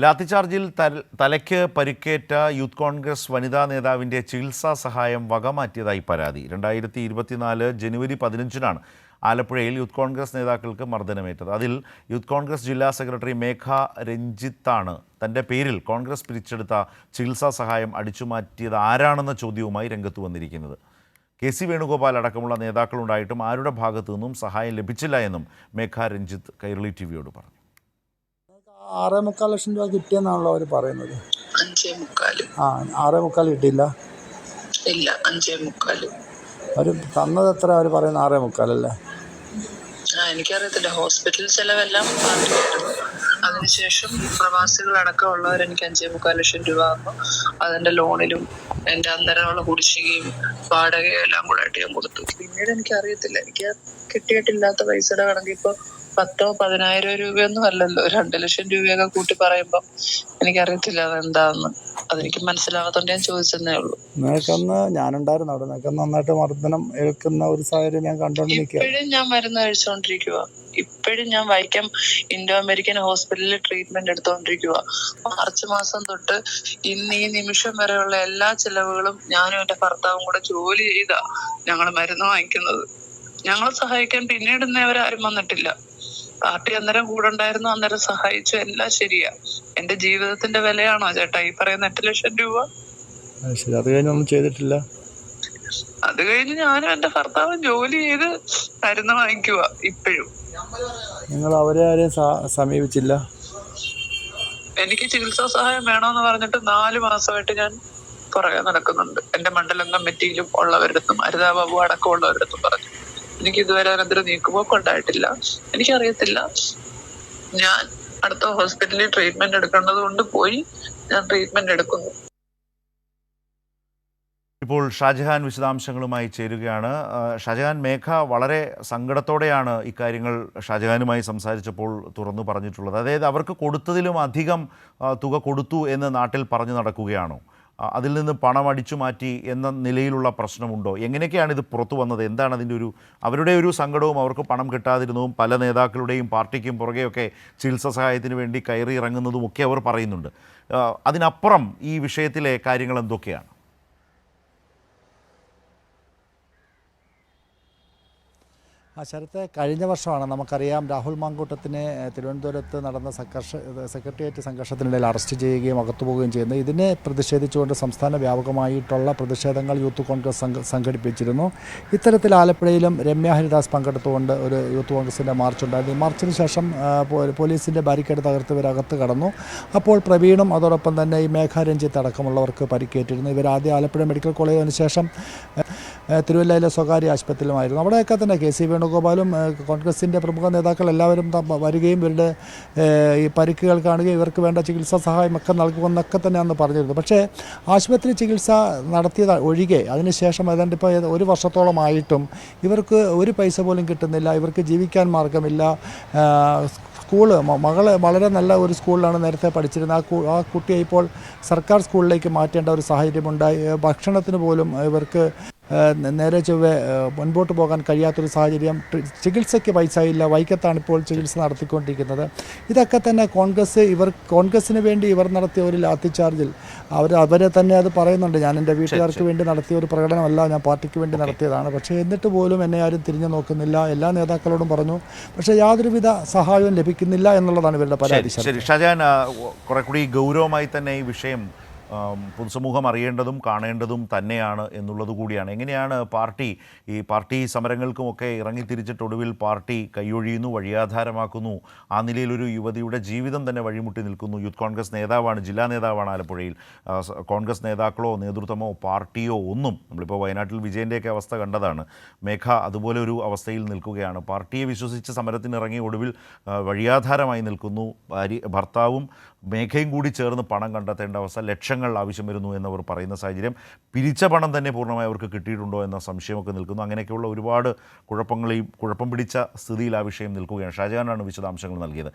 ലാത്തിച്ചാർജിൽ തലയ്ക്ക് പരിക്കേറ്റ യൂത്ത് കോൺഗ്രസ് വനിതാ നേതാവിൻ്റെ ചികിത്സാ സഹായം വകമാറ്റിയതായി പരാതി. 2024 ജനുവരി 15-നാണ് ആലപ്പുഴയിൽ യൂത്ത് കോൺഗ്രസ് നേതാക്കൾക്ക് മർദ്ദനമേറ്റത്. അതിൽ യൂത്ത് കോൺഗ്രസ് ജില്ലാ സെക്രട്ടറി മേഘ രഞ്ജിത്താണ് തൻ്റെ പേരിൽ കോൺഗ്രസ് പിരിച്ചെടുത്ത ചികിത്സാ സഹായം അടിച്ചുമാറ്റിയത് ആരാണെന്ന ചോദ്യവുമായി രംഗത്ത് വന്നിരിക്കുന്നത്. കെ.സി. വേണുഗോപാൽ അടക്കമുള്ള നേതാക്കളുണ്ടായിട്ടും ആരുടെ ഭാഗത്തു നിന്നും സഹായം ലഭിച്ചില്ല എന്നും മേഘ രഞ്ജിത്ത് കൈരളി ടിവിയോട് പറഞ്ഞു. 6.25 ലക്ഷം രൂപ കിട്ടിയെന്നാണല്ലോ അവർ പറയുന്നത്. 5.25 കിട്ടിയില്ല. ഇല്ല, 5.25. അവർ തന്നത് എത്ര? അവർ പറയുന്നത് 6.25 അല്ലേ? എനിക്കറിയത്തില്ല. ഹോസ്പിറ്റൽ ചെലവെല്ലാം മാറ്റിയിട്ടുണ്ട്. അതിനുശേഷം പ്രവാസികളടക്കം ഉള്ളവർ എനിക്ക് 5.25 ലക്ഷം രൂപ ആകുമ്പോൾ അതിന്റെ ലോണിലും എന്റെ അന്നേരമുള്ള കുടിശ്ശികയും വാടകയും എല്ലാം കൂടെ ആയിട്ട് ഞാൻ കൊടുത്തു. പിന്നീട് എനിക്കറിയത്തില്ല, എനിക്ക് കിട്ടിയിട്ടില്ലാത്ത പൈസയുടെ കണക്ക് ഇപ്പൊ 10,000-10,000 രൂപയൊന്നും അല്ലല്ലോ, 2 ലക്ഷം രൂപയൊക്കെ കൂട്ടി പറയുമ്പോ എനിക്കറിയത്തില്ല അതെന്താന്ന്. അതെനിക്ക് മനസ്സിലാവാത്തോണ്ട് ഞാൻ ചോദിച്ചെന്നേ ഉള്ളൂ. നിനക്കന്ന് ഞാനുണ്ടായിരുന്നു അവിടെ. നിനക്കന്ന് നന്നായിട്ട് മർദ്ദനം ഏൽക്കുന്ന ഒരു സാഹചര്യം ഞാൻ കണ്ടോണ്ട് നിൽക്കുക. ഇപ്പോഴും ഞാൻ മരുന്ന് കഴിച്ചുകൊണ്ടിരിക്കുക. ഇപ്പോഴും ഞാൻ വൈക്കം ഇൻഡോ അമേരിക്കൻ ഹോസ്പിറ്റലിൽ ട്രീറ്റ്മെന്റ് എടുത്തുകൊണ്ടിരിക്കുക. മാർച്ച് മാസം തൊട്ട് ഇന്ന് ഈ നിമിഷം വരെയുള്ള എല്ലാ ചെലവുകളും ഞാനും എന്റെ ഭർത്താവും കൂടെ ജോലി ചെയ്താ ഞങ്ങൾ മരുന്ന് വാങ്ങിക്കുന്നത്. ഞങ്ങളെ സഹായിക്കാൻ പിന്നീട് ഇന്നേവരാരും വന്നിട്ടില്ല. പാർട്ടി അന്നേരം കൂടെ ഉണ്ടായിരുന്നു, അന്നേരം സഹായിച്ചു, എല്ലാം ശരിയാ. എന്റെ ജീവിതത്തിന്റെ വിലയാണോ ചേട്ടാ ഈ പറയുന്ന 8 ലക്ഷം രൂപ? ശരി, അത് കഴിഞ്ഞൊന്നും ചെയ്തിട്ടില്ല. അത് കഴിഞ്ഞ് ഞാനും എന്റെ ഭർത്താവും ജോലി ചെയ്ത് മരുന്ന് വാങ്ങിക്കുക. ഇപ്പോഴും നിങ്ങൾ അവരെ ആരെയും സമീപിച്ചില്ല? എനിക്ക് ചികിത്സാ സഹായം വേണമെന്ന് പറഞ്ഞിട്ട് 4 മാസമായിട്ട് ഞാൻ പുറകെ നടക്കുന്നുണ്ട്. എന്റെ മണ്ഡലം കമ്മിറ്റിയിലും ഉള്ളവരടുത്തും ഹരിതാ ബാബു അടക്കം ഉള്ളവരടുത്തും പറഞ്ഞു. എനിക്ക് ഇതുവരെ അതിനൊരു നീക്കുപോക്ക് ഉണ്ടായിട്ടില്ല. എനിക്കറിയത്തില്ല. ഞാൻ അടുത്ത ഹോസ്പിറ്റലിൽ ട്രീറ്റ്മെന്റ് എടുക്കേണ്ടത് കൊണ്ട് പോയി ഞാൻ ട്രീറ്റ്മെന്റ് എടുക്കുന്നു. ഇപ്പോൾ ഷാജഹാൻ വിശദാംശങ്ങളുമായി ചേരുകയാണ്. ഷാജഹാൻ, മേഘ വളരെ സങ്കടത്തോടെയാണ് ഇക്കാര്യങ്ങൾ ഷാജഹാനുമായി സംസാരിച്ചപ്പോൾ തുറന്നു പറഞ്ഞിട്ടുള്ളത്. അതായത് അവർക്ക് കൊടുത്തതിലും അധികം തുക കൊടുത്തു എന്ന് നാട്ടിൽ പറഞ്ഞു നടക്കുകയാണോ? അതിൽ നിന്ന് പണം അടിച്ചു മാറ്റി എന്ന നിലയിലുള്ള പ്രശ്നമുണ്ടോ? എങ്ങനെയൊക്കെയാണ് ഇത് പുറത്തു വന്നത്? എന്താണ് അതിൻ്റെ അവരുടെ ഒരു സങ്കടവും അവർക്ക് പണം കിട്ടാതിരുന്നതും പല നേതാക്കളുടെയും പാർട്ടിക്കും പുറകെയൊക്കെ ചികിത്സാ സഹായത്തിന് വേണ്ടി കയറി ഇറങ്ങുന്നതും ഒക്കെ അവർ പറയുന്നുണ്ട്. അതിനപ്പുറം ഈ വിഷയത്തിലെ കാര്യങ്ങൾ എന്തൊക്കെയാണ്? ശരത്തെ, കഴിഞ്ഞ വർഷമാണ് നമുക്കറിയാം രാഹുൽ മാങ്കൂട്ടത്തിനെ തിരുവനന്തപുരത്ത് നടന്ന സെക്രട്ടേറിയറ്റ് സംഘർഷത്തിനിടയിൽ അറസ്റ്റ് ചെയ്യുകയും അകത്തുപോവുകയും ചെയ്യുന്നത്. ഇതിനെ പ്രതിഷേധിച്ചുകൊണ്ട് സംസ്ഥാന വ്യാപകമായിട്ടുള്ള പ്രതിഷേധങ്ങൾ യൂത്ത് കോൺഗ്രസ് സംഘടിപ്പിച്ചിരുന്നു. ഇത്തരത്തിൽ ആലപ്പുഴയിലും രമ്യ ഹരിദാസ് പങ്കെടുത്തുകൊണ്ട് ഒരു യൂത്ത് കോൺഗ്രസിൻ്റെ മാർച്ചുണ്ടായിരുന്നു. ഈ മാർച്ചിന് ശേഷം പോലീസിൻ്റെ ബാരിക്കേഡ് തകർത്ത് ഇവരകത്ത് കടന്നു. അപ്പോൾ പ്രവീണും അതോടൊപ്പം തന്നെ ഈ മേഘ രഞ്ജിത്ത് അടക്കമുള്ളവർക്ക് പരിക്കേറ്റിരുന്നു. ഇവർ ആദ്യം ആലപ്പുഴ മെഡിക്കൽ കോളേജിന് ശേഷം തിരുവല്ലയിലെ സ്വകാര്യ ആശുപത്രിയിലുമായിരുന്നു. അവിടെയൊക്കെ തന്നെ കെ.സി. വേണുഗോപാലും കോൺഗ്രസിൻ്റെ പ്രമുഖ നേതാക്കൾ എല്ലാവരും വരികയും ഇവരുടെ ഈ പരിക്കുകൾ കാണുകയും ഇവർക്ക് വേണ്ട ചികിത്സാ സഹായമൊക്കെ നൽകുമെന്നൊക്കെ തന്നെ അന്ന് പറഞ്ഞിരുന്നു. പക്ഷേ ആശുപത്രി ചികിത്സ നടത്തിയത് ഒഴികെ അതിനുശേഷം ഏതാണ്ട് ഇപ്പോൾ 1 വർഷത്തോളമായിട്ടും ഇവർക്ക് ഒരു പൈസ പോലും കിട്ടുന്നില്ല. ഇവർക്ക് ജീവിക്കാൻ മാർഗമില്ല. മകള് വളരെ നല്ല ഒരു സ്കൂളിലാണ് നേരത്തെ പഠിച്ചിരുന്നത്. ആ കുട്ടിയെ ഇപ്പോൾ സർക്കാർ സ്കൂളിലേക്ക് മാറ്റേണ്ട ഒരു സാഹചര്യമുണ്ടായി. ഭക്ഷണത്തിന് പോലും ഇവർക്ക് നേരെ ചൊവ്വേ മുൻപോട്ട് പോകാൻ കഴിയാത്തൊരു സാഹചര്യം. ചികിത്സയ്ക്ക് പൈസ ഇല്ല. വൈക്കത്താണ് ഇപ്പോൾ ചികിത്സ നടത്തിക്കൊണ്ടിരിക്കുന്നത്. ഇതൊക്കെ തന്നെ കോൺഗ്രസ്സിന് വേണ്ടി ഇവർ നടത്തിയ ഒരു ലാത്തിച്ചാർജിൽ അവരെ തന്നെ അത് പറയുന്നുണ്ട്. ഞാൻ എൻ്റെ വീട്ടുകാർക്ക് വേണ്ടി നടത്തിയ ഒരു പ്രകടനമല്ല, ഞാൻ പാർട്ടിക്ക് വേണ്ടി നടത്തിയതാണ്. പക്ഷേ എന്നിട്ട് പോലും എന്നെ ആരും തിരിഞ്ഞു നോക്കുന്നില്ല. എല്ലാ നേതാക്കളോടും പറഞ്ഞു, പക്ഷേ യാതൊരുവിധ സഹായവും ലഭിക്കുന്നില്ല എന്നുള്ളതാണ് ഇവരുടെ പരാതി. ശരി ഷാജഹാൻ, കുറെ കൂടി ഗൗരവമായി തന്നെ ഈ വിഷയം പൊതുസമൂഹം അറിയേണ്ടതും കാണേണ്ടതും തന്നെയാണ് എന്നുള്ളത് കൂടിയാണ്. എങ്ങനെയാണ് പാർട്ടി സമരങ്ങൾക്കുമൊക്കെ ഇറങ്ങിത്തിരിച്ചിട്ട് ഒടുവിൽ പാർട്ടി കൈയൊഴിയുന്നു, വഴിയാധാരമാക്കുന്നു, ആ നിലയിലൊരു യുവതിയുടെ ജീവിതം തന്നെ വഴിമുട്ടി നിൽക്കുന്നു. യൂത്ത് കോൺഗ്രസ് നേതാവാണ്, ജില്ലാ നേതാവാണ് ആലപ്പുഴയിൽ. കോൺഗ്രസ് നേതാക്കളോ നേതൃത്വമോ പാർട്ടിയോ ഒന്നും, നമ്മളിപ്പോൾ വയനാട്ടിൽ വിജയൻ്റെയൊക്കെ അവസ്ഥ കണ്ടതാണ്. മേഘ അതുപോലെ ഒരു അവസ്ഥയിൽ നിൽക്കുകയാണ്. പാർട്ടിയെ വിശ്വസിച്ച് സമരത്തിനിറങ്ങി ഒടുവിൽ വഴിയാധാരമായി നിൽക്കുന്നു. ഭർത്താവും മേഘയും കൂടി ചേർന്ന് പണം കണ്ടെത്തേണ്ട അവസ്ഥ, ലക്ഷങ്ങൾ ആവശ്യം വരുന്നു എന്നവർ പറയുന്ന സാഹചര്യം. പിരിച്ച പണം തന്നെ പൂർണ്ണമായി അവർക്ക് കിട്ടിയിട്ടുണ്ടോ എന്ന സംശയമൊക്കെ നിൽക്കുന്നു. അങ്ങനെയൊക്കെയുള്ള ഒരുപാട് കുഴപ്പം പിടിച്ച സ്ഥിതിയിൽ ആ വിഷയം നിൽക്കുകയാണ്. ഷാജഹാനാണ് വിശദാംശങ്ങൾ നൽകിയത്.